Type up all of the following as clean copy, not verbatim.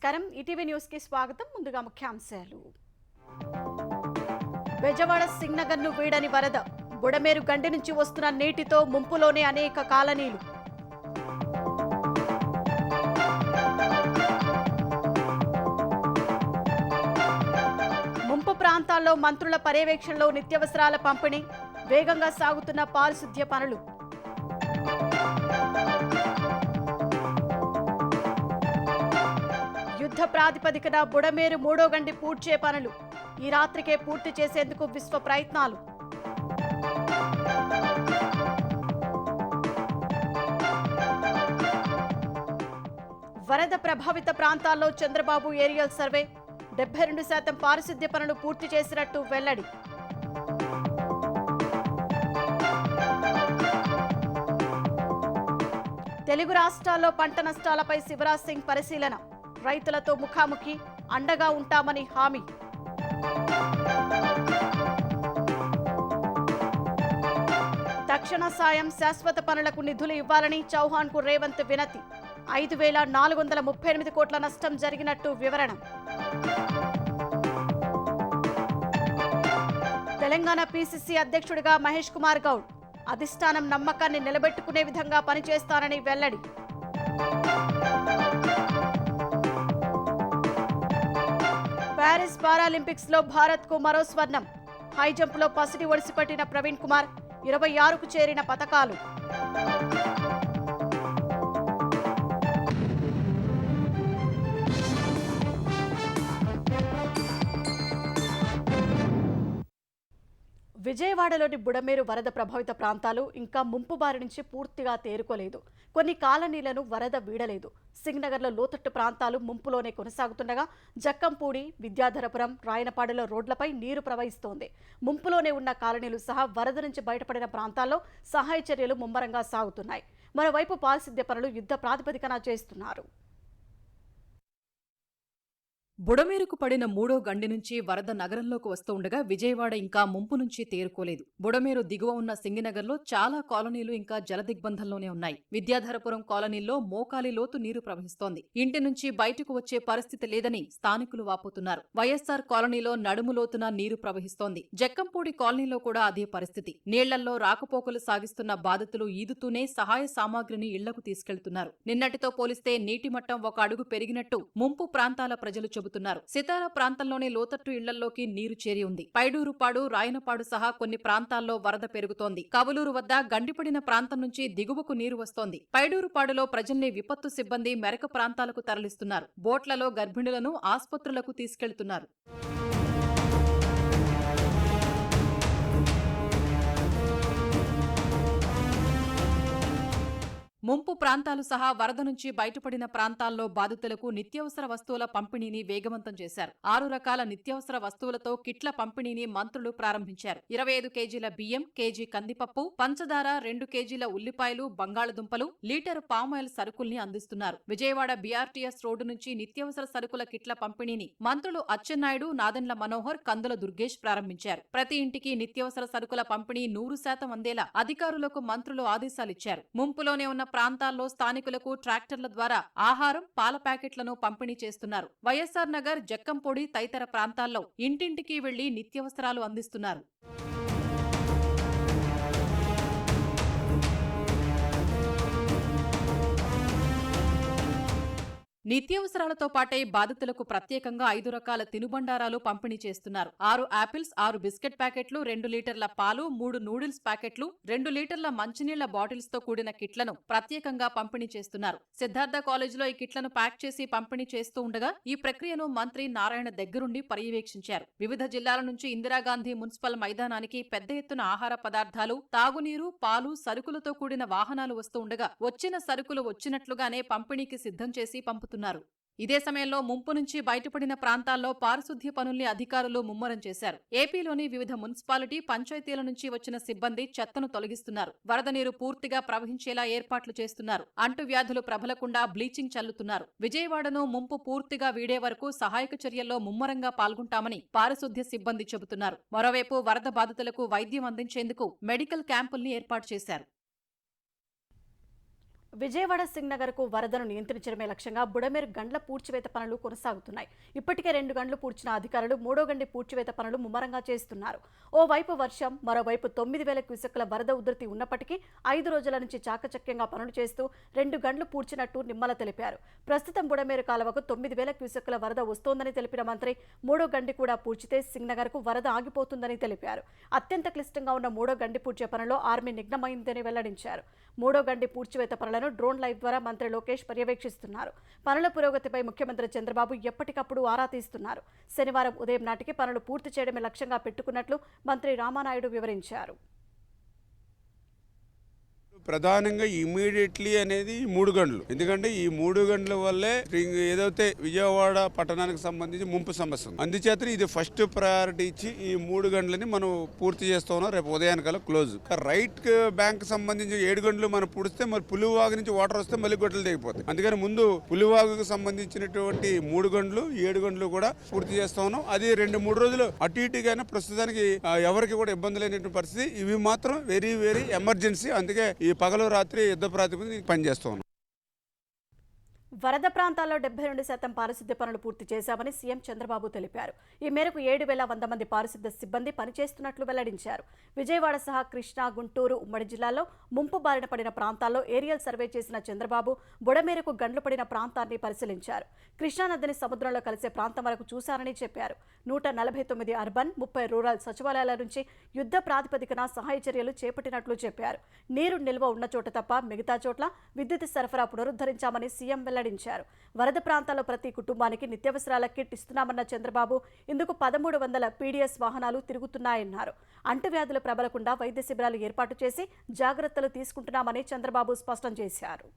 నమస్కారం ETV news కి స్వాగతం. ముందుగా ముఖ్యాంశాలు. బెజవాడ సింగనగర్ ను వీడని వరద. బుడమేరు గండి నుంచి వస్తున్న నీటితో ముంపులోనే అనేక కాలనీలు. ముంపు ప్రాంతాల్లో మంత్రుల పర్యవేక్షణలో నిత్యావసరాల పంపిణీ. వేగంగా సాగుతున్న పారిశుద్ధ్య పనులు. యుద్ధ ప్రాతిపదికన బుడమేరు మూడో గండి పూడ్చే పనులు. ఈ రాత్రికే పూర్తి చేసేందుకు విశ్వ ప్రయత్నాలు. వరద ప్రభావిత ప్రాంతాల్లో చంద్రబాబు ఏరియల్ సర్వే. 72% పారిశుద్ధ్య పనులు పూర్తి చేసినట్టు వెల్లడి. తెలుగు రాష్ట్రాల్లో పంట నష్టాలపై శివరాజ్ సింగ్ పరిశీలన. రైతులతో ముఖాముఖి, అండగా ఉంటామని హామీ. తక్షణ సాయం, శాశ్వత పనులకు నిధులు ఇవ్వాలని చౌహాన్ కు రేవంత్ వినతి. 5,438 కోట్ల నష్టం జరిగినట్టు వివరణ. తెలంగాణ పీసీసీ అధ్యక్షుడిగా మహేష్ కుమార్ గౌడ్. అధిష్టానం నమ్మకాన్ని నిలబెట్టుకునే విధంగా పనిచేస్తానని వెల్లడి. ప్యారిస్ పారాలింపిక్స్ లో భారత్ కు మరో స్వర్ణం. హై జంప్ లో పసిడి ఒడిసిపట్టిన ప్రవీణ్ కుమార్. 26కు చేరిన పతకాలు. విజయవాడలోని బుడమేరు వరద ప్రభావిత ప్రాంతాలు ఇంకా ముంపు బారి నుంచి పూర్తిగా తేరుకోలేదు. కొన్ని కాలనీలను వరద వీడలేదు. సింగనగర్లో లోతట్టు ప్రాంతాలు ముంపులోనే కొనసాగుతుండగా జక్కంపూడి, విద్యాధరపురం, రాయనపాడులో రోడ్లపై నీరు ప్రవహిస్తోంది. ముంపులోనే ఉన్న కాలనీలు సహా వరద నుంచి బయటపడిన ప్రాంతాల్లో సహాయ చర్యలు ముమ్మరంగా సాగుతున్నాయి. మరోవైపు పారిశుద్ధ్య పనులు యుద్ధ ప్రాతిపదికన చేస్తున్నారు. బుడమేరుకు పడిన మూడో గండి నుంచి వరద నగరంలోకి వస్తూ ఉండగా విజయవాడ ఇంకా ముంపు నుంచి తేరుకోలేదు. బుడమేరు దిగువ ఉన్న సింగినగర్లో చాలా కాలనీలు ఇంకా జలదిగ్బంధంలోనే ఉన్నాయి. విద్యాధరపురం కాలనీలో మోకాలి లోతు నీరు ప్రవహిస్తోంది. ఇంటి నుంచి బయటకు వచ్చే పరిస్థితి లేదని స్థానికులు వాపోతున్నారు. వైఎస్సార్ కాలనీలో నడుము లోతున నీరు ప్రవహిస్తోంది. జక్కంపూడి కాలనీలో కూడా అదే పరిస్థితి. నీళ్లల్లో రాకపోకలు సాగిస్తున్న బాధితులు ఈదుతూనే సహాయ సామాగ్రిని ఇళ్లకు తీసుకెళ్తున్నారు. నిన్నటితో పోలిస్తే నీటి మట్టం ఒక అడుగు పెరిగినట్టు ముంపు ప్రాంతాల ప్రజలు చెబుతున్నారు. సితార ప్రాంతంలోని లోతట్టు ఇళ్లలోకి నీరు చేరి ఉంది. పైడూరుపాడు, రాయనపాడు సహా కొన్ని ప్రాంతాల్లో వరద పెరుగుతోంది. కవులూరు వద్ద గండిపడిన ప్రాంతం నుంచి దిగువకు నీరు వస్తోంది. పైడూరుపాడులో ప్రజల్ని విపత్తు సిబ్బంది మెరక ప్రాంతాలకు తరలిస్తున్నారు. బోట్లలో గర్భిణులను ఆస్పత్రులకు తీసుకెళ్తున్నారు. ముంపు ప్రాంతాలు సహా వరద నుంచి బయటపడిన ప్రాంతాల్లో బాధితులకు నిత్యావసర వస్తువుల పంపిణీని వేగవంతం చేశారు. 6 రకాల నిత్యావసర వస్తువులతో కిట్ల పంపిణీని మంత్రులు ప్రారంభించారు. 25 కేజీల బియ్యం, కేజీ కందిపప్పు, పంచదార, 2 కేజీల ఉల్లిపాయలు, బంగాళదుంపలు, లీటరు పామాయిల్ సరుకుల్ని అందిస్తున్నారు. విజయవాడ బీఆర్టీఎస్ రోడ్డు నుంచి నిత్యావసర సరుకుల కిట్ల పంపిణీని మంత్రులు అచ్చెన్నాయుడు, నాదెండ్ల మనోహర్, కందుల దుర్గేష్ ప్రారంభించారు. ప్రతి ఇంటికి నిత్యావసర సరుకుల పంపిణీ 100% అందేలా అధికారులకు మంత్రులు ఆదేశాలిచ్చారు. ముంపులోనే ఉన్న ప్రాంతాల్లో స్థానికులకు ట్రాక్టర్ల ద్వారా ఆహారం, పాల ప్యాకెట్లను పంపిణీ చేస్తున్నారు. వైఎస్సార్ నగర్, జక్కంపొడి తదితర ప్రాంతాల్లో ఇంటింటికి వెళ్లి నిత్యావసరాలు అందిస్తున్నారు. నిత్యావసరాలతో పాటే బాధితులకు ప్రత్యేకంగా 5 రకాల తినుబండారాలు పంపిణీ చేస్తున్నారు. 6 ఆపిల్స్, 6 బిస్కెట్ ప్యాకెట్లు, 2 లీటర్ల పాలు, 3 నూడిల్స్ ప్యాకెట్లు, 2 లీటర్ల మంచినీళ్ల బాటిల్స్ తో కూడిన కిట్లను ప్రత్యేకంగా పంపిణీ చేస్తున్నారు. సిద్ధార్థ కాలేజీలో ఈ కిట్లను ప్యాక్ చేసి పంపిణీ చేస్తూ ఉండగా ఈ ప్రక్రియను మంత్రి నారాయణ దగ్గరుండి పర్యవేక్షించారు. వివిధ జిల్లాల నుంచి ఇందిరాగాంధీ మున్సిపల్ మైదానానికి పెద్ద ఎత్తున ఆహార పదార్థాలు, తాగునీరు, పాలు, సరుకులతో కూడిన వాహనాలు వస్తూ ఉండగా వచ్చిన సరుకులు వచ్చినట్లుగానే పంపిణీకి సిద్ధం చేసి పంపుతున్నారు. ఇదే సమయంలో ముంపు నుంచి బయటపడిన ప్రాంతాల్లో పారిశుద్ధ్య పనుల్ని అధికారులు ముమ్మరం చేశారు. ఏపీలోని వివిధ మున్సిపాలిటీ, పంచాయతీల నుంచి వచ్చిన సిబ్బంది చెత్తను తొలగిస్తున్నారు. వరద నీరు పూర్తిగా ప్రవహించేలా ఏర్పాట్లు చేస్తున్నారు. అంటువ్యాధులు ప్రబలకుండా బ్లీచింగ్ చల్లుతున్నారు. విజయవాడను ముంపు పూర్తిగా వీడే వరకు సహాయక చర్యల్లో ముమ్మరంగా పాల్గొంటామని పారిశుద్ధ్య సిబ్బంది చెబుతున్నారు. మరోవైపు వరద బాధితులకు వైద్యం అందించేందుకు మెడికల్ క్యాంపుల్ని ఏర్పాటు చేశారు. విజయవాడ సింగ్నగర్కు వరదను నియంత్రించడమే లక్ష్యంగా బుడమేరు గండ్ల పూడ్చివేత పనులు కొనసాగుతున్నాయి. ఇప్పటికే 2 గంటలు పూడ్చిన అధికారులు 3వ గండి పూడ్చివేత పనులు ముమ్మరంగా చేస్తున్నారు. ఓవైపు వర్షం, మరోవైపు 9,000 క్యూసెక్కుల వరద ఉధృతి ఉన్నప్పటికీ 5 రోజుల నుంచి చాకచక్యంగా పనులు చేస్తూ 2 గంటలు పూడ్చినట్టు నిమ్మల తెలిపారు. ప్రస్తుతం బుడమేరు కాలువకు 9,000 క్యూసెక్కుల వరద వస్తోందని తెలిపిన మంత్రి 3వ గండి కూడా పూడ్చితే సింగ్నగర్కు వరద ఆగిపోతుందని తెలిపారు. అత్యంత క్లిష్టంగా ఉన్న 3వ గండి పూడ్చే పనుల్లో ఆర్మీ నిఘ్నమైందని వెల్లడించారు. 3వ గండి పూడ్చివేత పనులను డ్రోన్ లైవ్ ద్వారా మంత్రి లోకేష్ పర్యవేక్షిస్తున్నారు. పనుల పురోగతిపై ముఖ్యమంత్రి చంద్రబాబు ఎప్పటికప్పుడు ఆరా తీస్తున్నారు. శనివారం ఉదయం నాటికి పనులు పూర్తి చేయడమే లక్ష్యంగా పెట్టుకున్నట్లు మంత్రి రామానాయుడు వివరించారు. ప్రధానంగా ఇమీడియట్లీ అనేది 3 గంటలు. ఎందుకంటే ఈ 3 గంటల వల్లే ఏదైతే విజయవాడ పట్టణానికి సంబంధించి ముంపు సమస్య ఉంది. అందుచేత ఇది ఫస్ట్ ప్రయారిటీ ఇచ్చి ఈ 3 గంటలని మనం పూర్తి చేస్తూ ఉన్నాం. రేపు ఉదయానికల్లా క్లోజ్. రైట్ బ్యాంక్ సంబంధించి 7 గంటలు మనం పూడిస్తే మరి పులివాగు నుంచి వాటర్ వస్తే మళ్ళీ గొట్టలు తెగిపోతాయి. అందుకని ముందు పులివాగుకు సంబంధించినటువంటి 3 గంటలు 7 గంటలు కూడా పూర్తి చేస్తూ ఉన్నాం. అది 2-3 రోజులు అటు ఇటుగానే ప్రస్తుతానికి ఎవరికి కూడా ఇబ్బంది లేనటువంటి పరిస్థితి. ఇవి మాత్రం వెరీ వెరీ ఎమర్జెన్సీ. అందుకే ఈ పగలు రాత్రి యుద్ధ ప్రాతిపదికన పనిచేస్తూ ఉన్నాం. వరద ప్రాంతాల్లో 72% పారిశుద్ధ్య పనులు పూర్తి చేశామని సీఎం చంద్రబాబు తెలిపారు. ఈ మేరకు 7,100 మంది పారిశుద్ధ్య సిబ్బంది పనిచేస్తున్నట్లు వెల్లడించారు. విజయవాడ సహా కృష్ణా, గుంటూరు ఉమ్మడి జిల్లాల్లో ముంపు బారిన పడిన ప్రాంతాల్లో ఏరియల్ సర్వే చేసిన చంద్రబాబు బుడమేరకు గండ్లు పడిన ప్రాంతాన్ని పరిశీలించారు. కృష్ణానదిని సముద్రంలో కలిసే ప్రాంతం వరకు చూశారని చెప్పారు. 149 అర్బన్, 30 రూరల్ సచివాలయాల నుంచి యుద్ధ ప్రాతిపదికన సహాయ చర్యలు చేపట్టినట్లు చెప్పారు. నీరు నిల్వ ఉన్న చోట తప్ప మిగతా చోట్ల విద్యుత్ సరఫరా పునరుద్ధరించామని సీఎం వెల్లడించారు. వరద ప్రాంతాల్లో ప్రతి కుటుంబానికి నిత్యావసరాల కిట్ ఇస్తున్నామన్న చంద్రబాబు ఇందుకు 1300 పీడీఎస్ వాహనాలు తిరుగుతున్నాయన్నారు. అంటువ్యాధులు ప్రబలకుండా వైద్య శిబిరాలు ఏర్పాటు చేసి జాగ్రత్తలు తీసుకుంటున్నామని చంద్రబాబు స్పష్టం చేశారు.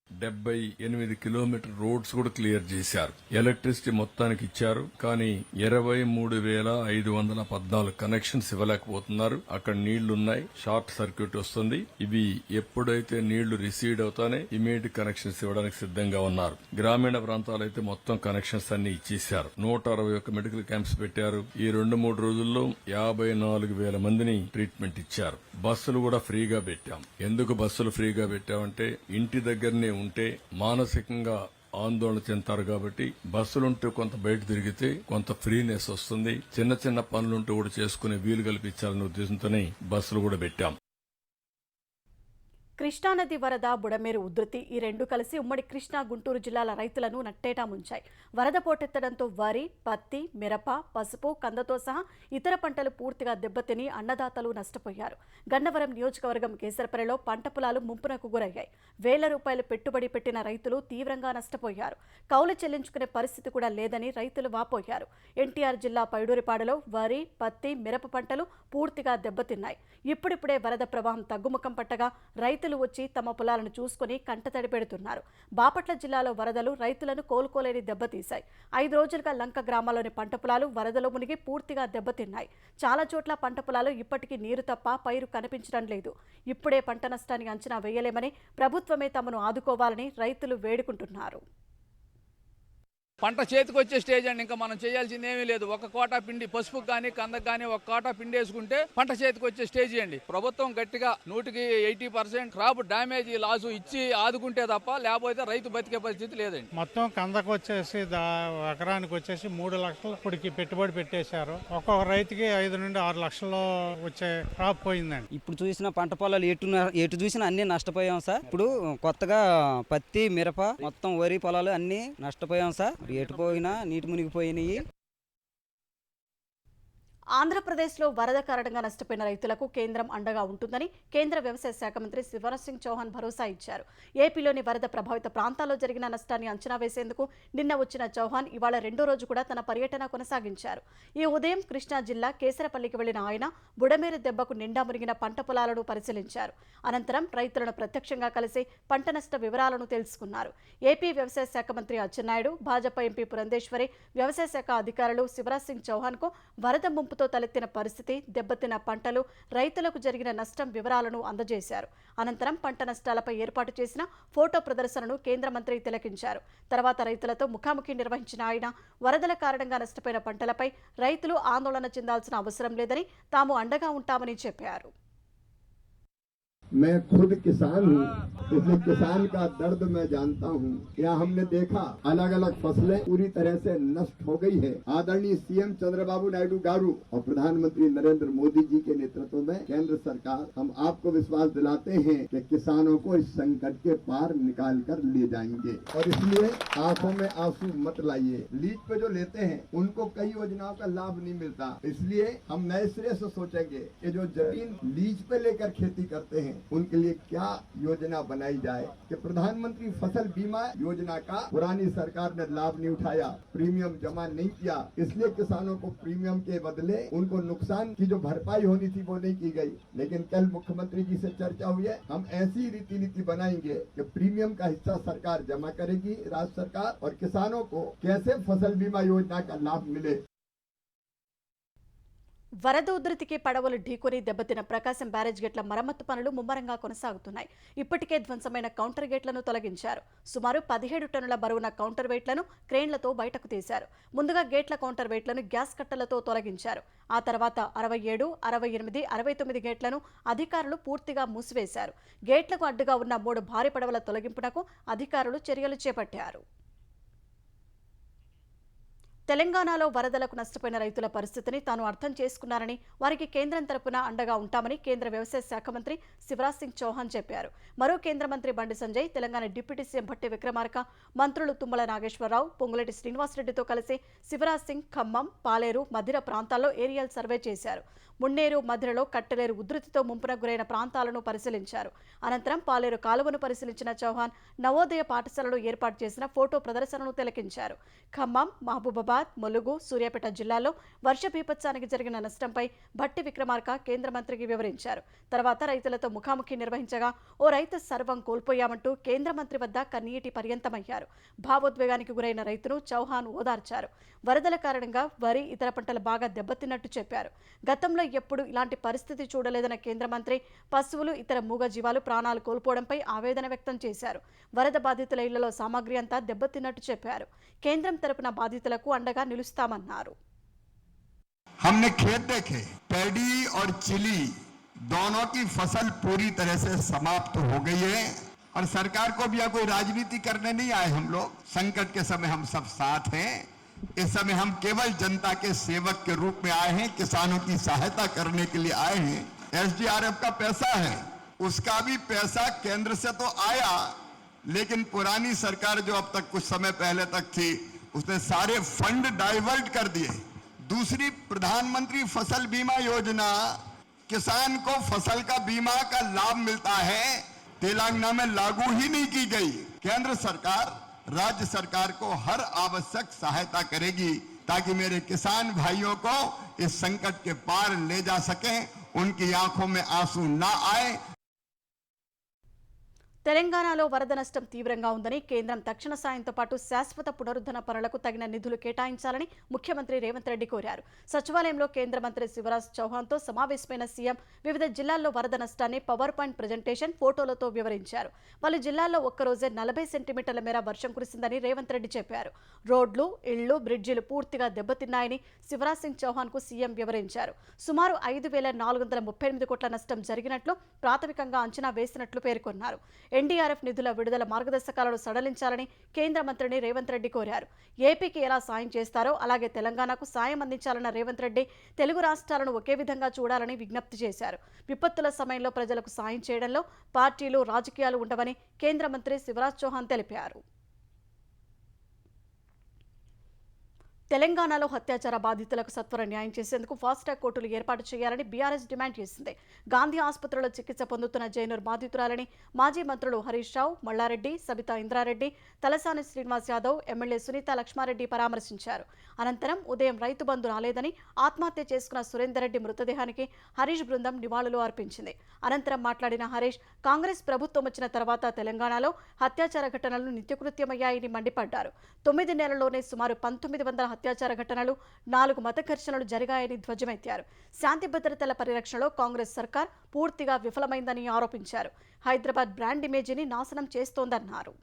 78 కిలోమీటర్ రోడ్స్ కూడా క్లియర్ చేశారు. ఎలక్ట్రిసిటీ మొత్తానికి ఇచ్చారు. కానీ 23,514 కనెక్షన్స్ ఇవ్వలేకపోతున్నారు. అక్కడ నీళ్లున్నాయి, షార్ట్ సర్క్యూట్ వస్తుంది. ఇవి ఎప్పుడైతే నీళ్లు రిసీడ్ అవుతానే ఇమీడియట్ కనెక్షన్స్ ఇవ్వడానికి సిద్ధంగా ఉన్నారు. గ్రామీణ ప్రాంతాలైతే మొత్తం కనెక్షన్స్ అన్ని ఇచ్చేశారు. 161 మెడికల్ క్యాంప్స్ పెట్టారు. ఈ 2-3 రోజుల్లో 54,000 మందిని ట్రీట్మెంట్ ఇచ్చారు. బస్సులు కూడా ఫ్రీగా పెట్టాం. ఎందుకు బస్సులు ఫ్రీగా పెట్టామంటే ఇంటి దగ్గరనే ఉంటే మానసికంగా ఆందోళన చెందుతారు కాబట్టి బస్సులుంటే కొంత బయట తిరిగితే కొంత ఫ్రీనెస్ వస్తుంది. చిన్న చిన్న పనులుంటూ కూడా చేసుకునే వీలు కల్పించాలనే ఉద్దేశంతోనే బస్సులు కూడా పెట్టాం. కృష్ణానది వరద, బుడమేరు ఉధృతి ఈ రెండు కలిసి ఉమ్మడి కృష్ణా, గుంటూరు జిల్లాల రైతులను నట్టేటా ముంచాయి. వరద పోటెత్తడంతో వరి, పత్తి, మిరప, పసుపు, కందతో సహా ఇతర పంటలు పూర్తిగా దెబ్బతిని అన్నదాతలు నష్టపోయారు. గన్నవరం నియోజకవర్గం కేసరపల్లిలో పంట పొలాలు ముంపునకు గురయ్యాయి. వేల రూపాయలు పెట్టుబడి పెట్టిన రైతులు తీవ్రంగా నష్టపోయారు. కౌలు చెల్లించుకునే పరిస్థితి కూడా లేదని రైతులు వాపోయారు. ఎన్టీఆర్ జిల్లా పైడూరిపాడులో వరి, పత్తి, మిరప పంటలు పూర్తిగా దెబ్బతిన్నాయి. ఇప్పుడిప్పుడే వరద ప్రవాహం తగ్గుముఖం పట్టగా రైతులు వచ్చి తమ పొలాలను చూసుకుని కంటతడి పెడుతున్నారు. బాపట్ల జిల్లాలో వరదలు రైతులను కోలుకోలేని దెబ్బతీశాయి. 5 రోజులుగా లంక గ్రామాల్లోని పంట పొలాలు వరదలో మునిగి పూర్తిగా దెబ్బతిన్నాయి. చాలా చోట్ల పంట పొలాలు ఇప్పటికీ నీరు తప్ప పైరు కనిపించడం లేదు. ఇప్పుడే పంట నష్టాన్ని అంచనా వేయలేమని, ప్రభుత్వమే తమను ఆదుకోవాలని రైతులు వేడుకుంటున్నారు. పంట చేతికి వచ్చే స్టేజ్ అండి. ఇంకా మనం చేయాల్సింది ఏమీ లేదు. ఒక కోటా పిండి పసుపుకు కానీ కందకు కానీ ఒక కోటా పిండి వేసుకుంటే పంట చేతికి వచ్చే స్టేజ్ అండి. ప్రభుత్వం గట్టిగా 100% క్రాప్ డ్యామేజ్ లాసు ఇచ్చి ఆదుకుంటే తప్ప లేకపోతే రైతు బతికే పరిస్థితి లేదండి. మొత్తం కందకు వచ్చేసి ఎకరానికి వచ్చేసి 3 లక్షలు ఇప్పటికి పెట్టుబడి పెట్టేశారు. ఒక్కొక్క రైతుకి 5 నుండి 6 లక్షలు వచ్చే క్రాప్ పోయిందండి. ఇప్పుడు చూసిన పంట పొలాలు ఎటు చూసినా అన్ని నష్టపోయాం సార్. ఇప్పుడు కొత్తగా పత్తి, మిరప, మొత్తం వరి పొలాలు అన్ని నష్టపోయాం సార్. ఎటు పోయినా నీటి మునిగిపోయినాయి. ఆంధ్రప్రదేశ్లో వరద కారణంగా నష్టపోయిన రైతులకు కేంద్రం అండగా ఉంటుందని కేంద్ర వ్యవసాయ శాఖ మంత్రి శివరాజ్ సింగ్ చౌహాన్ భరోసా ఇచ్చారు. ఏపీలోని వరద ప్రభావిత ప్రాంతాల్లో జరిగిన నష్టాన్ని అంచనా వేసేందుకు నిన్న వచ్చిన చౌహాన్ ఇవాళ 2వ రోజు కూడా తన పర్యటన కొనసాగించారు. ఈ ఉదయం కృష్ణా జిల్లా కేసరపల్లికి వెళ్లిన ఆయన బుడమేరు దెబ్బకు నిండా మునిగిన పంట పొలాలను పరిశీలించారు. అనంతరం రైతులను ప్రత్యక్షంగా కలిసి పంట నష్ట వివరాలను తెలుసుకున్నారు. ఏపీ వ్యవసాయ శాఖ మంత్రి అచ్చెన్నాయుడు, భాజపా ఎంపీ పురంధేశ్వరి, వ్యవసాయ శాఖ అధికారులు శివరాజ్ సింగ్ చౌహాన్కు వరద ముంపు తలెత్తిన పరిస్థితి, దెబ్బతిన్న పంటలు, రైతులకు జరిగిన నష్టం వివరాలను అందజేశారు. అనంతరం పంట నష్టాలపై ఏర్పాటు చేసిన ఫోటో ప్రదర్శనను కేంద్ర మంత్రి తిలకించారు. తర్వాత రైతులతో ముఖాముఖి నిర్వహించిన ఆయన వరదల కారణంగా నష్టపోయిన పంటలపై రైతులు ఆందోళన చెందాల్సిన అవసరం లేదని, తాము అండగా ఉంటామని చెప్పారు. मैं खुद किसान हूँ, इसलिए किसान का दर्द मैं जानता हूँ। यहाँ हमने देखा अलग अलग फसलें पूरी तरह से नष्ट हो गई है। आदरणीय सीएम चंद्रबाबू नायडू गारू और प्रधानमंत्री नरेंद्र मोदी जी के नेतृत्व में केंद्र सरकार हम आपको विश्वास दिलाते हैं कि किसानों को इस संकट के पार निकाल कर ले जाएंगे। और इसलिए आंखों में आंसू मत लाइए। लीज पे जो लेते हैं उनको कई योजनाओं का लाभ नहीं मिलता, इसलिए हम नए सिरे से सोचेंगे कि जो जमीन लीज पे लेकर खेती करते हैं उनके लिए क्या योजना बनाई जाए। कि प्रधानमंत्री फसल बीमा योजना का पुरानी सरकार ने लाभ नहीं उठाया, प्रीमियम जमा नहीं किया, इसलिए किसानों को प्रीमियम के बदले उनको नुकसान की जो भरपाई होनी थी वो नहीं की गई। लेकिन कल मुख्यमंत्री जी से चर्चा हुई है, हम ऐसी रीति नीति बनाएंगे कि प्रीमियम का हिस्सा सरकार जमा करेगी, राज्य सरकार, और किसानों को कैसे फसल बीमा योजना का लाभ मिले। వరద ఉధృతికి పడవలు ఢీకొని దెబ్బతిన్న ప్రకాశం బ్యారేజ్ గేట్ల మరమ్మతు పనులు ముమ్మరంగా కొనసాగుతున్నాయి. ఇప్పటికే ధ్వంసమైన కౌంటర్ గేట్లను తొలగించారు. సుమారు 17 టన్నుల బరువున కౌంటర్ వెయిట్లను క్రేన్లతో బయటకు తీశారు. ముందుగా గేట్ల కౌంటర్ వెయిట్లను గ్యాస్ కట్టలతో తొలగించారు. ఆ తర్వాత 67, 68, 69 గేట్లను అధికారులు పూర్తిగా మూసివేశారు. గేట్లకు అడ్డుగా ఉన్న 3 భారీ పడవల తొలగింపునకు అధికారులు చర్యలు చేపట్టారు. తెలంగాణలో వరదలకు నష్టపోయిన రైతుల పరిస్థితిని తాను అర్థం చేసుకున్నారని, వారికి కేంద్రం తరపున అండగా ఉంటామని కేంద్ర వ్యవసాయ శాఖ మంత్రి శివరాజ్ సింగ్ చౌహాన్ చెప్పారు. మరో కేంద్ర మంత్రి బండి సంజయ్ తెలంగాణ డిప్యూటీ సీఎం భట్టి విక్రమార్క, మంత్రులు తుమ్మల నాగేశ్వరరావు, పొంగులేటి శ్రీనివాసరెడ్డితో కలిసి శివరాజ్ సింగ్ ఖమ్మం, పాలేరు, మధిర ప్రాంతాల్లో ఏరియల్ సర్వే చేశారు. మున్నేరు, మధిరలో కట్టలేరు ఉధృతితో ముంపున గురైన ప్రాంతాలను పరిశీలించారు. అనంతరం పాలేరు కాలువను పరిశీలించిన చౌహాన్ నవోదయ పాఠశాలలో ఏర్పాటు చేసిన ఫోటో ప్రదర్శనను తిలకించారు. ఖమ్మం, మహబూబాబాద్, ములుగు, సూర్యాపేట జిల్లాల్లో వర్ష బీభత్సానికి జరిగిన నష్టంపై భట్టి విక్రమార్క కేంద్ర మంత్రికి వివరించారు. తర్వాత రైతులతో ముఖాముఖి నిర్వహించగా ఓ రైతు సర్వం కోల్పోయామంటూ కేంద్ర మంత్రి వద్ద కన్నీటి పర్యంతమయ్యారు. భావోద్వేగానికి గురైన రైతును చౌహాన్ ఓదార్చారు. వరదల కారణంగా వరి, ఇతర పంటలు బాగా దెబ్బతిన్నట్టు చెప్పారు. గతంలో ఎప్పుడు ఇలాంటి పరిస్థితి చూడలేదన్న కేంద్ర మంత్రి పశువులు, ఇతర మూగజీవాలు ప్రాణాలు కోల్పోవడంపై ఆవేదన వ్యక్తం చేశారు. వరద బాధితుల ఇళ్లలో సామాగ్రి అంతా దెబ్బతిన్నట్టు చెప్పారు. కేంద్రం తరపున బాధితులకు అండగా నిలుస్తామన్నారు. हमने खेत देखे, पैडी और चिली दोनों की फसल पूरी तरह से समाप्त हो गई है और सरकार को भी कोई राजनीति करने नहीं आए। हम लोग संकट के समय हम सब साथ हैं। इस समय हम केवल जनता के सेवक के रूप में आए हैं, किसानों की सहायता करने के लिए आए हैं। SDRF का पैसा है, उसका भी पैसा केंद्र से तो आया, लेकिन पुरानी सरकार जो अब तक कुछ समय पहले तक थी उसने सारे फंड डाइवर्ट कर दिए। दूसरी प्रधानमंत्री फसल बीमा योजना, किसान को फसल का बीमा का लाभ मिलता है, तेलंगाना में लागू ही नहीं की गई। केंद्र सरकार राज्य सरकार को हर आवश्यक सहायता करेगी ताकि मेरे किसान भाइयों को इस संकट के पार ले जा सकें, उनकी आंखों में आंसू ना आए। తెలంగాణలో వరద నష్టం తీవ్రంగా ఉందని కేంద్రం తక్షణ సాయంతో పాటు శాశ్వత పునరుద్ధరణ పనులకు తగిన నిధులు కేటాయించాలని ముఖ్యమంత్రి రేవంత్ రెడ్డి కోరారు. సచివాలయంలో కేంద్ర మంత్రి శివరాజ్ చౌహాన్తో సమావేశమైన సీఎం వివిధ జిల్లాల్లో వరద నష్టాన్ని పవర్ పాయింట్ ప్రజెంటేషన్, ఫోటోలతో వివరించారు. పలు జిల్లాల్లో ఒక్కరోజే 40 సెంటీమీటర్ల మేర వర్షం కురిసిందని రేవంత్ రెడ్డి చెప్పారు. రోడ్లు, ఇళ్లు, బ్రిడ్జిలు పూర్తిగా దెబ్బతిన్నాయని శివరాజ్ సింగ్ చౌహాన్కు సీఎం వివరించారు. సుమారు 5,438 కోట్ల నష్టం జరిగినట్లు ప్రాథమికంగా అంచనా వేసినట్లు పేర్కొన్నారు. ఎన్డీఆర్ఎఫ్ నిధుల విడుదల మార్గదర్శకాలను సడలించాలని కేంద్ర మంత్రిని రేవంత్ రెడ్డి కోరారు. ఏపీకి ఎలా సాయం చేస్తారో అలాగే తెలంగాణకు సాయం అందించాలన్న రేవంత్ రెడ్డి తెలుగు రాష్ట్రాలను ఒకే విధంగా చూడాలని విజ్ఞప్తి చేశారు. విపత్తుల సమయంలో ప్రజలకు సాయం చేయడంలో పార్టీలు, రాజకీయాలు ఉండవని కేంద్ర మంత్రి శివరాజ్ చౌహాన్ తెలిపారు. తెలంగాణలో అత్యాచార బాధితులకు సత్వర న్యాయం చేసేందుకు ఫాస్ట్ ట్రాక్ కోర్టులు ఏర్పాటు చేయాలని బీఆర్ఎస్ డిమాండ్ చేసింది. గాంధీ ఆసుపత్రిలో చికిత్స పొందుతున్న జైనూర్ బాధితురాలని మాజీ మంత్రులు హరీష్ రావు, మల్లారెడ్డి, సబితా ఇంద్రారెడ్డి, తలసాని శ్రీనివాస్ యాదవ్, ఎమ్మెల్యే సునీత లక్ష్మారెడ్డి పరామర్శించారు. అనంతరం ఉదయం రైతు బంధు రాలేదని ఆత్మహత్య చేసుకున్న సురేందర్ రెడ్డి మృతదేహానికి హరీష్ బృందం నివాళులు అర్పించింది. అనంతరం మాట్లాడిన హరీష్, కాంగ్రెస్ ప్రభుత్వం వచ్చిన తర్వాత తెలంగాణలో అత్యాచార ఘటనలు నిత్యకృత్యమయ్యాయని మండిపడ్డారు. 9 నెలల్లోనే సుమారు 1900 అత్యాచార ఘటనలు, 4 మత ఘర్షణలు జరిగాయని ధ్వజమెత్తారు. శాంతి భద్రతల పరిరక్షణలో కాంగ్రెస్ సర్కార్ పూర్తిగా విఫలమైందని ఆరోపించారు. హైదరాబాద్ బ్రాండ్ ఇమేజీని నాశనం చేస్తోందన్నారు.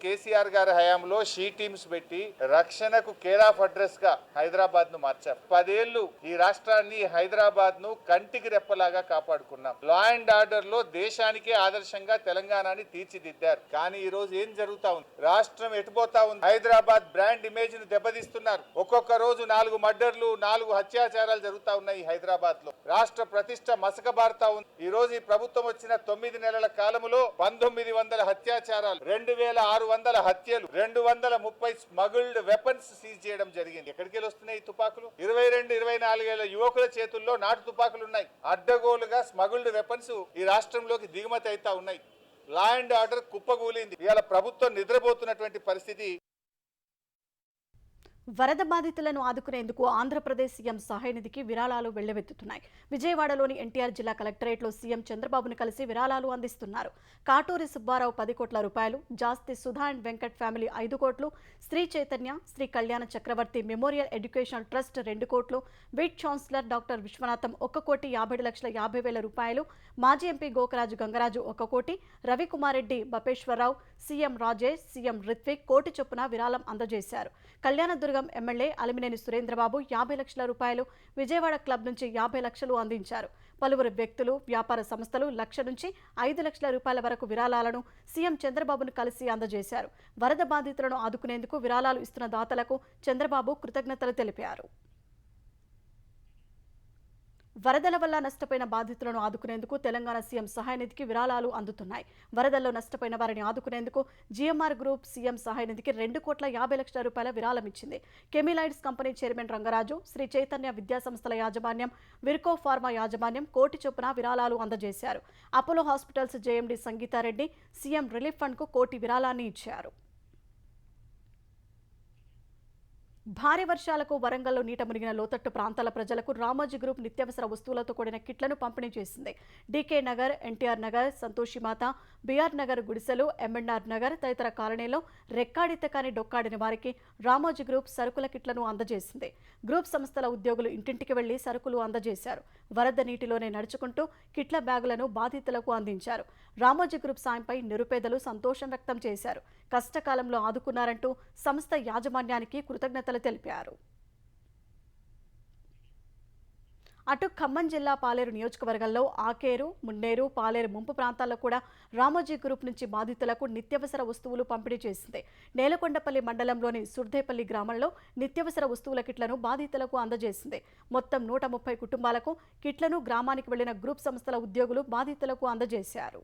కేసీఆర్ గారి హయాంలో షీ టీమ్స్ పెట్టి రక్షణకు కేర్ ఆఫ్ అడ్రస్ గా హైదరాబాద్ ను మార్చారు. 10 ఏళ్లు ఈ రాష్ట్రాన్ని హైదరాబాద్ ను కంటికి రెప్పలాగా కాపాడుకున్నాం. లా అండ్ ఆర్డర్ లో దేశానికే ఆదర్శంగా తెలంగాణని తీర్చిదిద్దారు. కానీ ఈ రోజు ఏం జరుగుతా ఉంది? రాష్ట్రం ఎటుపోతా ఉంది? హైదరాబాద్ బ్రాండ్ ఇమేజ్ ను దెబ్బతీస్తున్నారు. ఒక్కొక్క రోజు 4 మర్డర్లు, 4 అత్యాచారాలు జరుగుతా ఉన్నాయి హైదరాబాద్ లో. రాష్ట్ర ప్రతిష్ట మసకబారుతా ఉంది. ఈ రోజు ఈ ప్రభుత్వం వచ్చిన 9 నెలల కాలంలో 1900 అత్యాచారాలు, 2600 హత్యలు, 230 స్మగుల్డ్ వెపన్స్ సీజ్ చేయడం జరిగింది. ఎక్కడికి వస్తున్నాయి ఈ తుపాకులు? 22-24 ఏళ్ల యువకుల చేతుల్లో నాటు తుపాకులు ఉన్నాయి. అడ్డగోలుగా స్మగుల్డ్ వెపన్స్ ఈ రాష్ట్రంలోకి దిగుమతి అవుతా ఉన్నాయి. లా అండ్ ఆర్డర్ కుప్పగూలింది. ఇవాళ ప్రభుత్వం నిద్రపోతున్నటువంటి పరిస్థితి. వరద బాధితులను ఆదుకునేందుకు ఆంధ్రప్రదేశ్ సీఎం సహాయ నిధికి విరాళాలు వెళ్లవెత్తుతున్నాయి. విజయవాడలోని ఎన్టీఆర్ జిల్లా కలెక్టరేట్లో సీఎం చంద్రబాబును కలిసి విరాళాలు అందిస్తున్నారు. కాటూరి సుబ్బారావు 10 కోట్ల రూపాయలు, జాస్తి సుధా అండ్ వెంకట్ ఫ్యామిలీ 5 కోట్లు, శ్రీ చైతన్య, శ్రీ కళ్యాణ చక్రవర్తి మెమోరియల్ ఎడ్యుకేషనల్ ట్రస్ట్ 2 కోట్లు, విట్ ఛాన్సలర్ డాక్టర్ విశ్వనాథం 1,57,50,000 రూపాయలు, మాజీ ఎంపీ గోకరాజు గంగరాజు 1 కోటి, రవికుమార్ రెడ్డి, బపేశ్వరరావు, సీఎం రాజేష్, సీఎం రిత్విక్ కోటి చొప్పున విరాళం అందజేశారు. కళ్యాణదుర్గం ఎమ్మెల్యే అలిమినేని సురేంద్రబాబు 50 లక్షల రూపాయలు, విజయవాడ క్లబ్ నుంచి 50 లక్షలు అందించారు. పలువురు వ్యక్తులు, వ్యాపార సంస్థలు 1 లక్ష నుంచి 5 లక్షల రూపాయల వరకు విరాళాలను సీఎం చంద్రబాబును కలిసి అందజేశారు. వరద బాధితులను ఆదుకునేందుకు విరాళాలు ఇస్తున్న దాతలకు చంద్రబాబు కృతజ్ఞతలు తెలిపారు. వరదల వల్ల నష్టపోయిన బాధితులను ఆదుకునేందుకు తెలంగాణ సీఎం సహాయ నిధికి విరాళాలు అందుతున్నాయి. వరదల్లో నష్టపోయిన వారిని ఆదుకునేందుకు జీఎంఆర్ గ్రూప్ సీఎం సహాయ నిధికి 2,50,00,000 రూపాయల విరాళం ఇచ్చింది. కెమిలైట్స్ కంపెనీ చైర్మన్ రంగరాజు, శ్రీ చైతన్య విద్యా సంస్థల యాజమాన్యం, విర్కో ఫార్మా యాజమాన్యం కోటి చొప్పున విరాళాలు అందజేశారు. Apollo hospitals JMD Sangeetha Reddy CM relief fund కు కోటి విరాళాన్ని ఇచ్చారు. భారీ వర్షాలకు వరంగల్లో నీట మునిగిన లోతట్టు ప్రాంతాల ప్రజలకు రామోజీ గ్రూప్ నిత్యావసర వస్తువులతో కూడిన కిట్లను పంపిణీ చేసింది. డీకే నగర్, ఎన్టీఆర్ నగర్, సంతోషిమాత, బీఆర్ నగర్ గుడిసెలు, ఎంఎన్ఆర్ నగర్ తదితర కాలనీలో రెక్కాడిత కాని డొక్కాడిన వారికి రామోజీ గ్రూప్ సరుకుల కిట్లను అందజేసింది. గ్రూప్ సంస్థల ఉద్యోగులు ఇంటింటికి వెళ్లి సరుకులు అందజేశారు. వరద నీటిలోనే నడుచుకుంటూ కిట్ల బ్యాగులను బాధితులకు అందించారు. రామోజీ గ్రూప్ సాయంపై నిరుపేదలు సంతోషం వ్యక్తం చేశారు. కష్టకాలంలో ఆదుకున్నారంటూ సంస్థ యాజమాన్యానికి కృతజ్ఞతలు తెలిపారు. అటు ఖమ్మం జిల్లా పాలేరు నియోజకవర్గంలో ఆకేరు, మున్నేరు, పాలేరు ముంపు ప్రాంతాల్లో కూడా రామోజీ గ్రూప్ నుంచి బాధితులకు నిత్యావసర వస్తువులు పంపిణీ చేసింది. నేలకొండపల్లి మండలంలోని సుర్దేపల్లి గ్రామంలో నిత్యావసర వస్తువుల కిట్లను బాధితులకు అందజేసింది. మొత్తం 130 కుటుంబాలకు కిట్లను గ్రామానికి వెళ్లిన గ్రూప్ సంస్థల ఉద్యోగులు బాధితులకు అందజేశారు.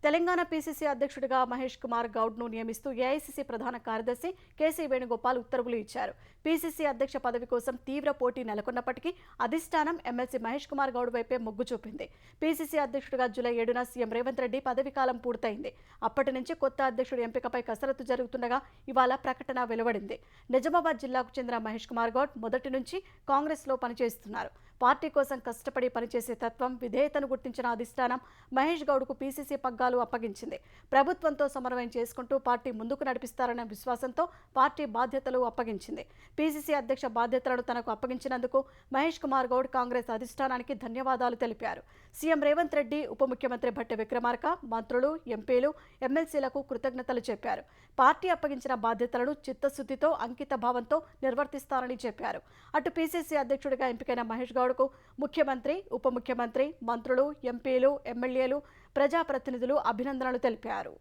తెలంగాణ పీసీసీ అధ్యక్షుడిగా మహేష్ కుమార్ గౌడ్ను నియమిస్తూ ఏఐసీసీ ప్రధాన కార్యదర్శి కేసీ వేణుగోపాల్ ఉత్తర్వులు ఇచ్చారు. పీసీసీ అధ్యక్ష పదవి కోసం తీవ్ర పోటీ నెలకొన్నప్పటికీ అధిష్టానం ఎమ్మెల్సీ మహేష్ కుమార్ గౌడ్ వైపే మొగ్గు చూపింది. పీసీసీ అధ్యక్షుడిగా జూలై 7న సీఎం రేవంత్ రెడ్డి పదవీకాలం పూర్తయింది. అప్పటి నుంచి కొత్త అధ్యక్షుడి ఎంపికపై కసరత్తు జరుగుతుండగా ఇవాళ ప్రకటన వెలువడింది. నిజామాబాద్ జిల్లాకు చెందిన మహేష్ కుమార్ గౌడ్ మొదటి నుంచి కాంగ్రెస్లో పనిచేస్తున్నారు. పార్టీ కోసం కష్టపడి పనిచేసే తత్వం, విధేయతను గుర్తించిన అధిష్టానం మహేష్ గౌడ్కు పీసీసీ పగ్గాలు అప్పగించింది. ప్రభుత్వంతో సమన్వయం చేసుకుంటూ పార్టీ ముందుకు నడిపిస్తారన్న విశ్వాసంతో పార్టీ బాధ్యతలు అప్పగించింది. పీసీసీ అధ్యక్ష బాధ్యతలను తనకు అప్పగించినందుకు మహేష్ కుమార్ గౌడ్ కాంగ్రెస్ అధిష్టానానికి ధన్యవాదాలు తెలిపారు. సీఎం రేవంత్ రెడ్డి, ఉప ముఖ్యమంత్రి భట్టి విక్రమార్క, మంత్రులు, ఎంపీలు, ఎమ్మెల్సీలకు కృతజ్ఞతలు చెప్పారు. పార్టీ అప్పగించిన బాధ్యతలను చిత్తశుద్ధితో, అంకిత భావంతో నిర్వర్తిస్తారని చెప్పారు. అటు పీసీసీ అధ్యక్షుడిగా ఎంపికైన మహేష్ గౌడ్కు ముఖ్యమంత్రి, ఉప ముఖ్యమంత్రి, మంత్రులు, ఎంపీలు, ఎమ్మెల్యేలు, ప్రజాప్రతినిధులు అభినందనలు తెలిపారు.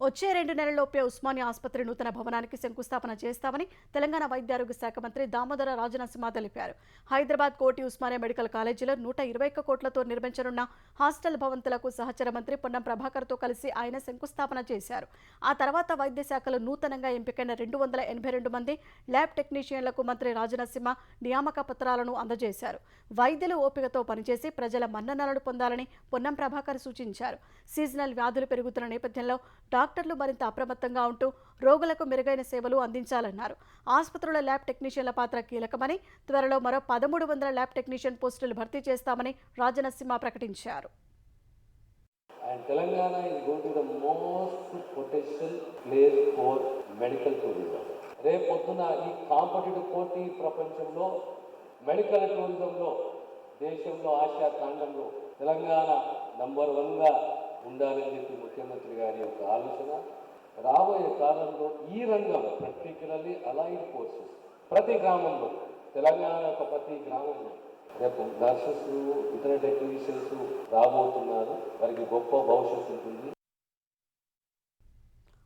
వచ్చే 2 నెలల్లోపే ఉస్మానియా ఆసుపత్రి నూతన భవనానికి శంకుస్థాపన చేస్తామని తెలంగాణ వైద్య ఆరోగ్య శాఖ మంత్రి దామోదర రాజనరసింహ తెలిపారు. హైదరాబాద్ కోటి ఉస్మానియా మెడికల్ కాలేజీలో 121 కోట్లతో నిర్మించనున్న హాస్టల్ భవంతులకు సహచర మంత్రి పొన్నం ప్రభాకర్తో కలిసి ఆయన శంకుస్థాపన చేశారు. ఆ తర్వాత వైద్య శాఖలో నూతనంగా ఎంపికైన 282 మంది ల్యాబ్ టెక్నీషియన్లకు మంత్రి రాజనరసింహ నియామక పత్రాలను అందజేశారు. వైద్యులు ఓపికతో పనిచేసి ప్రజల మన్ననలను పొందాలని పొన్నం ప్రభాకర్ సూచించారు. సీజనల్ వ్యాధులు పెరుగుతున్న నేపథ్యంలో డాక్టర్లు మరింత అప్రమత్తంగా ఉంటూ రోగులకు మెరుగైన సేవలు అందించాలన్నారు. ఆసుపత్రుల ల్యాబ్ టెక్నీషియన్ల పాత్ర కీలకమని, త్వరలో మరో 1300 ల్యాబ్ టెక్నీషియన్ పోస్టులు భర్తీ చేస్తామని రాజనరసింహ ప్రకటించారు. Telangana is going to be the most potential place for medical tourism. రేపు పొద్దున ఈ కాంపిటేటివ్ పోటీ ప్రపంచంలో మెడికల్ టూరిజంలో దేశంలో ఆసియా ఖండంలో తెలంగాణ నంబర్ 1గా ఉండాలని చెప్పి ముఖ్యమంత్రి గారి యొక్క ఆలోచన. రాబోయే కాలంలో ఈ రంగంలో పర్టికులర్లీ అలైడ్ కోర్సెస్ ప్రతి గ్రామంలో, తెలంగాణ యొక్క ప్రతి గ్రామంలో రేపు నర్సెస్ ఇతర టెక్నీషియన్స్ రాబోతున్నారు. వారికి గొప్ప భవిష్యత్తు ఉంటుంది.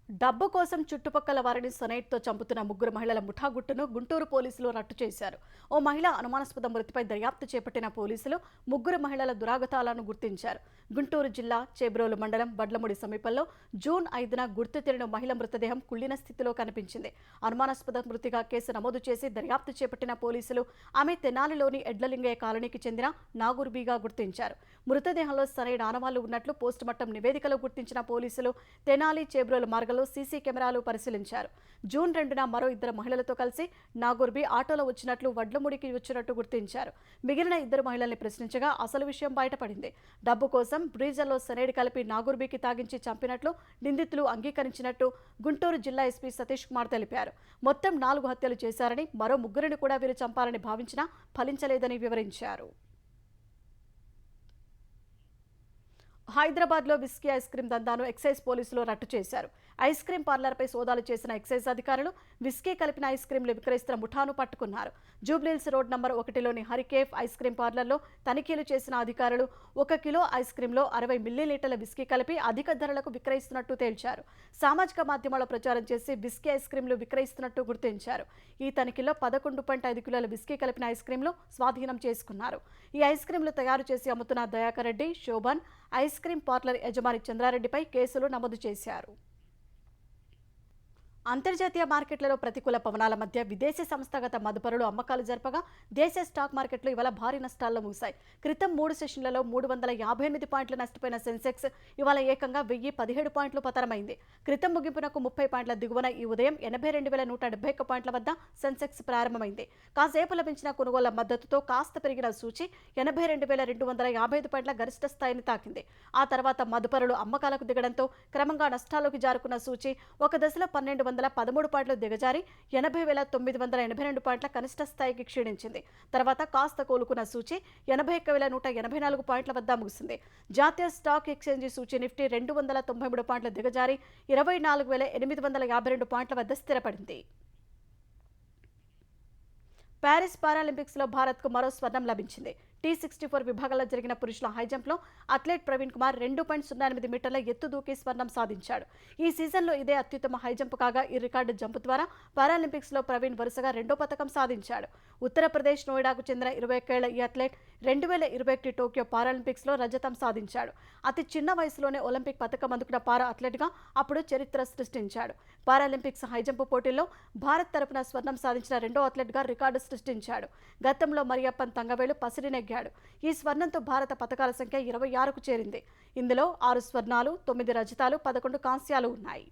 డబ్బు కోసం చుట్టుపక్కల వారిని సొనైట్తో చంపుతున్న 3 మహిళల ముఠా గుట్టును గుంటూరు పోలీసులు రట్టు చేశారు. ఓ మహిళ అనుమానాస్పద మృతిపై దర్యాప్తు చేపట్టిన పోలీసులు 3 మహిళల దురాగతాలను గుర్తించారు. గుంటూరు జిల్లా చేబ్రోలు మండలం బడ్లముడి సమీపంలో జూన్ 5న గుర్తు తెలియని మహిళ మృతదేహం కుళ్లిన స్థితిలో కనిపించింది. అనుమానాస్పద మృతిగా కేసు నమోదు చేసి దర్యాప్తు చేపట్టిన పోలీసులు ఆమె తెనాలిలోని ఎడ్లలింగయ్య కాలనీకి చెందిన నాగుర్బీగా గుర్తించారు. మృతదేహంలో సరైన ఆనవాళ్లు ఉన్నట్లు పోస్టుమార్టం నివేదికలో గుర్తించిన పోలీసులు తెనాలి చేబ్రోలు మార్గంలో సీసీ కెమెరాలు పరిశీలించారు. జూన్ 2న మరో 2 మహిళలతో కలిసి నాగుర్బి ఆటోలో వచ్చినట్లు వడ్లముడికి వచ్చినట్టు గుర్తించారు. మిగిలిన 2 మహిళల్ని ప్రశ్నించగా అసలు విషయం బయటపడింది. డబ్బు కోసం బ్రీజర్లో సెనైడ్ కలిపి నాగుర్బికి తాగించి చంపినట్లు నిందితులు అంగీకరించినట్టు గుంటూరు జిల్లా ఎస్పీ సతీష్ కుమార్ తెలిపారు. మొత్తం 4 హత్యలు చేశారని, మరో 3 కూడా వీరు చంపాలని భావించినా ఫలించలేదని వివరించారు. హైదరాబాద్లో విస్కీ ఐస్ క్రీం దందాను ఎక్సైజ్ పోలీసులు రట్టు చేశారు. ఐస్ క్రీం పార్లర్పై సోదాలు చేసిన ఎక్సైజ్ అధికారులు విస్కీ కలిపిన ఐస్ క్రీంలు విక్రయిస్తున్న ముఠాను పట్టుకున్నారు. జూబ్లీహిల్స్ రోడ్ నంబర్ 1లోని హరికేఫ్ ఐస్ క్రీం పార్లర్లో తనిఖీలు చేసిన అధికారులు 1 కిలో ఐస్ క్రీంలో 60 మిల్లీలీటర్ల విస్కీ కలిపి అధిక ధరలకు విక్రయిస్తున్నట్టు తేల్చారు. సామాజిక మాధ్యమాల్లో ప్రచారం చేసి విస్కీ ఐస్ క్రీంలు విక్రయిస్తున్నట్టు గుర్తించారు. ఈ తనిఖీలో 11.5 కిలోల విస్కీ కలిపిన ఐస్ క్రీంలు స్వాధీనం చేసుకున్నారు. ఈ ఐస్ క్రీంలు తయారు చేసి అమ్ముతున్న Dayakar Reddy, Shobhan, ice cream parlour యజమాని చంద్రారెడ్డిపై కేసులు నమోదు చేశారు. అంతర్జాతీయ మార్కెట్లలో ప్రతికూల పవనాల మధ్య విదేశీ సంస్థాగత మదుపరులు అమ్మకాలు జరపగా దేశ స్టాక్ మార్కెట్లు ఇవాళ భారీ నష్టాల్లో ముగిశాయి. క్రితం 3 సెషన్లలో 358 పాయింట్ల నష్టపోయిన సెన్సెక్స్ ఇవాళ ఏకంగా 1017 పాయింట్లు పతనమైంది. క్రితం ముగింపునకు 30 పాయింట్ల దిగువన ఈ ఉదయం 82,171 పాయింట్ల వద్ద సెన్సెక్స్ ప్రారంభమైంది. కాసేపు లభించిన కొనుగోళ్ల మద్దతుతో కాస్త పెరిగిన సూచి 82,255 పాయింట్ల గరిష్ట స్థాయిని తాకింది. ఆ తర్వాత మదుపరులు అమ్మకాలకు దిగడంతో క్రమంగా నష్టాల్లోకి జారుకున్న సూచి ఒక దశలో 1213 పాయింట్లు దిగజారి 80,982 పాయింట్ల కనిష్ట స్థాయికి క్షీణించింది. తర్వాత కాస్త కోలుకున్న సూచి 81,184 పాయింట్ల వద్ద ముగిసింది. జాతీయ స్టాక్ ఎక్స్చేంజి సూచి నిఫ్టీ 293 పాయింట్ల దిగజారి 24,852 పాయింట్ల వద్ద స్థిరపడింది. ప్యారిస్ పారాలింపిక్స్లో భారత్కు మరో స్వర్ణం లభించింది. T64 విభాగంలో జరిగిన పురుషుల హైజంప్లో అథ్లెట్ ప్రవీణ్ కుమార్ 2.08 మీటర్ల ఎత్తు దూకి స్వర్ణం సాధించాడు. ఈ సీజన్లో ఇదే అత్యుత్తమ హైజంప్ కాగా ఈ రికార్డు జంప్ ద్వారా పారాలింపిక్స్లో ప్రవీణ్ వరుసగా 2వ పతకం సాధించాడు. ఉత్తరప్రదేశ్ నోయిడాకు చెందిన 21 ఏళ్ల ఈ అథ్లెట్ 2021 టోక్యో పారాలింపిక్స్లో రజతం సాధించాడు. అతి చిన్న వయసులోనే ఒలింపిక్ పతకం అందుకున్న పారా అథ్లెట్గా అప్పుడు చరిత్ర సృష్టించాడు. పారాలింపిక్స్ హైజంప్ పోటీల్లో భారత్ తరపున స్వర్ణం సాధించిన 2వ అథ్లెట్గా రికార్డు సృష్టించాడు. గతంలో మరియప్పన్ తంగవేలు పసిడి నెగ్గాడు. ఈ స్వర్ణంతో భారత పతకాల సంఖ్య 26కు చేరింది. ఇందులో 6 స్వర్ణాలు, 9 రజతాలు, 11 కాంస్యాలు ఉన్నాయి.